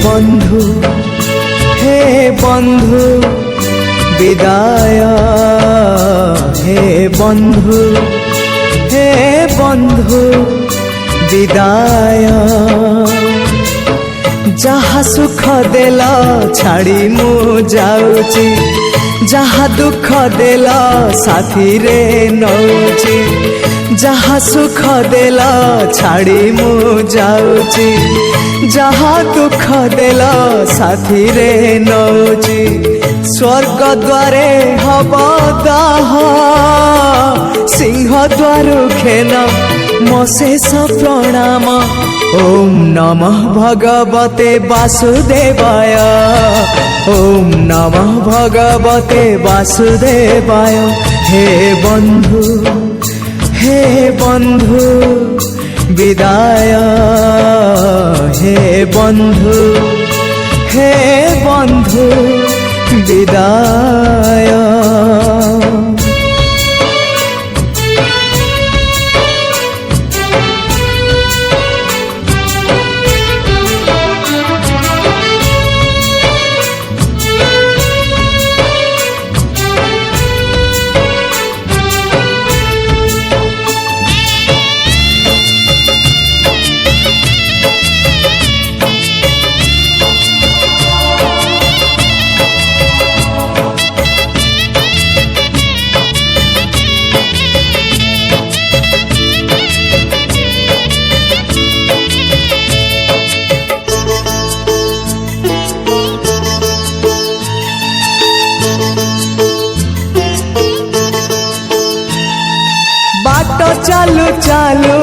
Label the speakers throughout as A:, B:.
A: বন্ধু বিদায়, হে বন্ধু বিদায়। যাহা সুখ দেল ছাড়ি মু যাউছি, যাহা দুঃখ দেল সাথীরে নৌছি। যাহা সুখ দেল ছাড়ি মু যাউছি, যাহা দুঃখ দেল সাথীরে নৌছি। স্বর্গ দ্বারে হব দাহ, সিংহ দ্বারু খেন মো শেষ প্রণাম। ওম নমঃ ভগবতে বাসুদেবায়, ওম নমঃ ভগবতে বাসুদেবায়। হে বন্ধু বিদায়, হে বন্ধু বিদায়। चालू चालू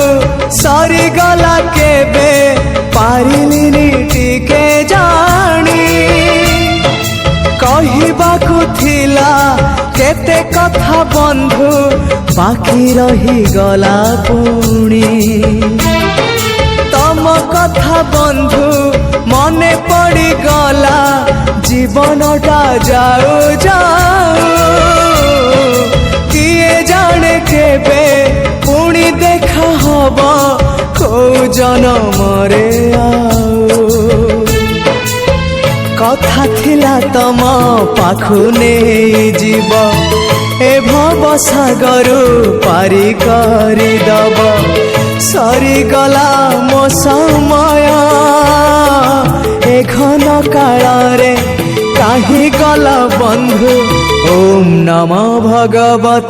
A: सरी गला केबे पारिलिनी टिके जानी। कहिबाकु थिला केते कथा बंधु बाकी रही गला पुणी। तम कथा बंधु मने पड़ी गला जीवनटा जाऊ जाऊ। किए जाने केबे पुणी देखा हब को जनमरे आउ। कथा थिला तम पाखु नहीं जीव ए भव सागर पारी करी दब। सरी गला मो समय ए घन काल रे काहि गला बंधु। ओम नमः भगवते